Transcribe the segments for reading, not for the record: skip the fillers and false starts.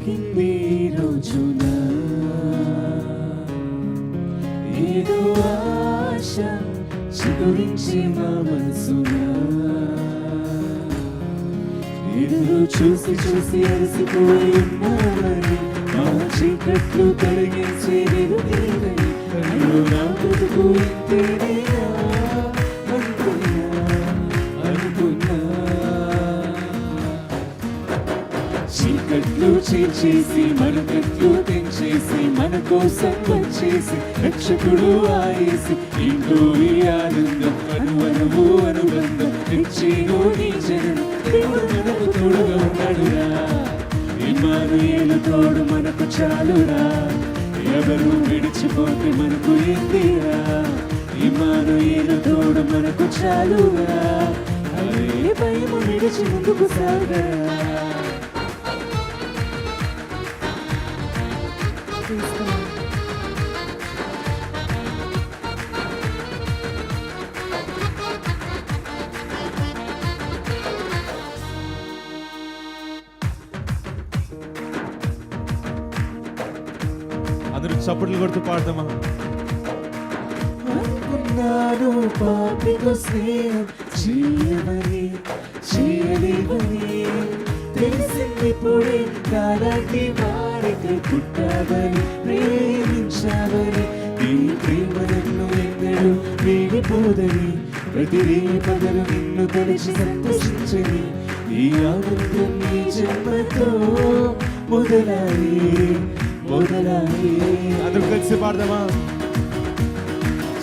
తొలగింది రోజున ఏదో ఆశ చిగురించి మా మనసున ఎదురు చూసి చూసి అలసిపోయి ఉన్నామని మా చీకట్లు తొలగించే వెలుగేనని అయ్యో నా బ్రతుకు ఇంతేనేనా అనుకున్నా చీకట్లు చేసి మనకట్లు తెంచేసి మన కోసం వచ్చేసి రక్షకుడు ఆయేసి ఇంటూ ఈ ఆనందం అనువనువు అనుబంధం తెచ్చేను నీ జనం దేవుడు మనకు తోడుగా ఉన్నాడురా ఇమ్మానుయేలు తోడు మనకు చాలురా ఎవరు విడిచిపోతే మనకు ఏందిరా ఇమ్మానుయేలు తోడు మనకు చాలురా అరే భయము విడిచి ముందుకు సాగరా అందరూ చప్పట్లు కొడుతూ పాడదామా. అనుకున్నాను పాపితో స్నేహం చేయమని చేయలేవని తెలిసిందిప్పుడే నాలాంటి వారికి పుట్టావని ప్రేమించావని నీ ప్రేమ నన్ను ఎన్నడూ వీడిపోదని ప్రతి పగలు నిన్ను తలిచి సంతోషించని ఈ ఆనందం నీ జన్మతో మొదలాయి అందరూ కలిసి పాడదామా.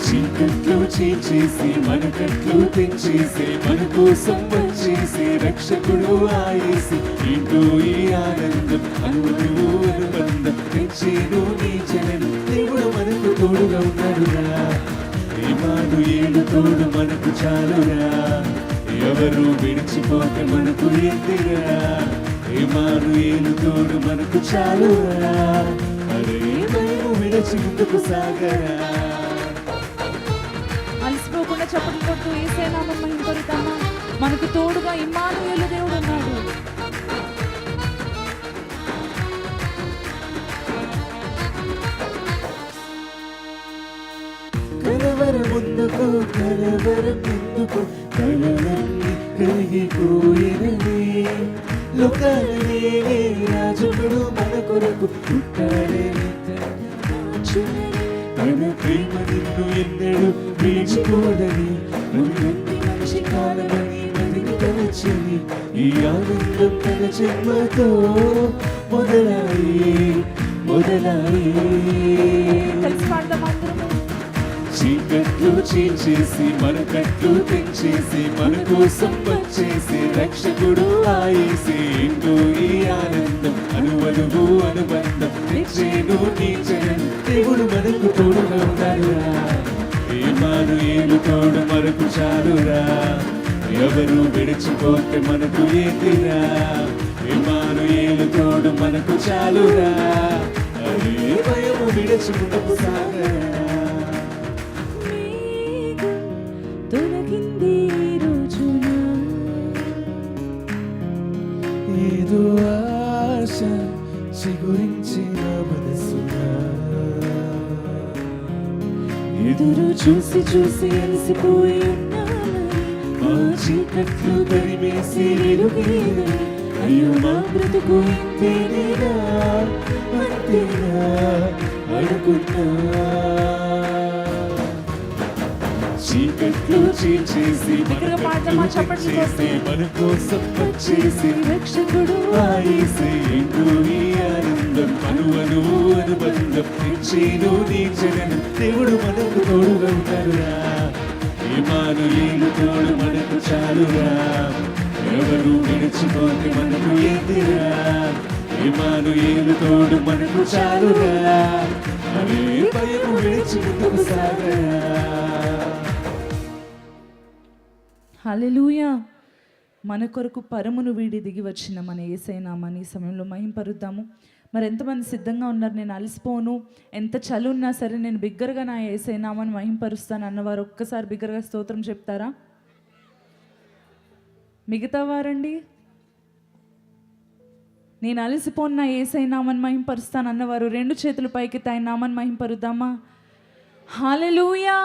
చీకట్లు చేసి మనకట్లు తెంచేసి మన కోసం వచ్చేసి రక్షకుడు ఆయేసి ఇంటూ ఈ ఆనందం అనువు అనుబంధం తెచ్చేను నీ జనం దేవుడు మనకు తోడుగా ఉన్నాడురా ఇమ్మానుయేలు తోడు మనకు చాలురా ఎవరు విడిచిపోతే మనకు ఏందిరా ఇమ్మానుయేలు తోడు మనకు చాలురా అరే భయము విడిచి ముందుకు సాగరా అలసిపోకుండా చప్పట్లు కొడుతూ యేసయ్య నామం మహిమపరుద్దామా. మనకు తోడుగా ఇమ్మానుయేలు దేవుడు ఉన్నాడు. కలవరం ముందుకు కలవరం ఎందుకు కలవన్నీ కలిగిపోయినది లోకాలనే రాజుడు మన కొరకు పుట్టాడని తన ప్రేమ నిన్ను ఎన్నడూ విడిచిపోదని ముందుంది మనిషి కాలమని మదిని తలచని ఈ ఆనందం తన జన్మతో మొదలాయి కలిసి పాడదాం అందరము. చీకట్లు చేసి మనకట్లు తెంచేసి మన కోసం వచ్చేసి రక్షకుడు ఆయేసి ఇంటూ ఈ ఆనందం అనువనువు అనుబంధం తెచ్చేను నీ జనం దేవుడు మనకు తోడుగా ఉన్నాడురా ఇమ్మానుయేలు తోడు మనకు చాలురా ఎవరు విడిచిపోతే మనకు ఏందిరా ఇమ్మానుయేలు తోడు మనకు చాలురా అరే భయము విడిచి ముందుకు సాగరా తొలగింది రోజున ఏదో ఆశ చిగురించిన మనసున ఎదురు చూసి అలసిపోయి ఉన్నామని మా చీకట్లు తరిమేసి వెలుగేనని అయ్యో మా బ్రతుకు ఇంతేనేనా అంతేనా అనుకున్నా చీకట్లు చేసి మన కోసం వచ్చేసి రక్షకుడు ఆయేసి ఇంటూ ఈ ఆనందం అనువనువు అనుబంధం తెచ్చేను నీ జనం దేవుడు మనకు తోడుగా ఉన్నాడురా ఇమ్మానుయేలు తోడు మనకు చాలురా ఎవరు విడిచిపోతే మనకు ఏందిరా ఇమ్మానుయేలు తోడు మనకు చాలురా అరే భయము విడిచి ముందుకు సాగరా హల్లెలూయా. మన కొరకు పరమును వీడి దిగి వచ్చిన మన యేసయ్య నామాన్ని ఈ సమయంలో మహింపరుద్దాము. మరి ఎంతమంది సిద్ధంగా ఉన్నారు? నేను అలసిపోను, ఎంత చలి ఉన్నా సరే నేను బిగ్గరగా నా యేసయ్య నామాన్ని మహింపరుస్తాను అన్నవారు ఒక్కసారి బిగ్గరగా స్తోత్రం చెప్తారా? మిగతా వారండి నేను అలసిపోను, నా యేసయ్య నామని మహింపరుస్తాను అన్నవారు 2 చేతులు పైకి ఆయన నామని మహింపరుద్దామా? హల్లెలూయా.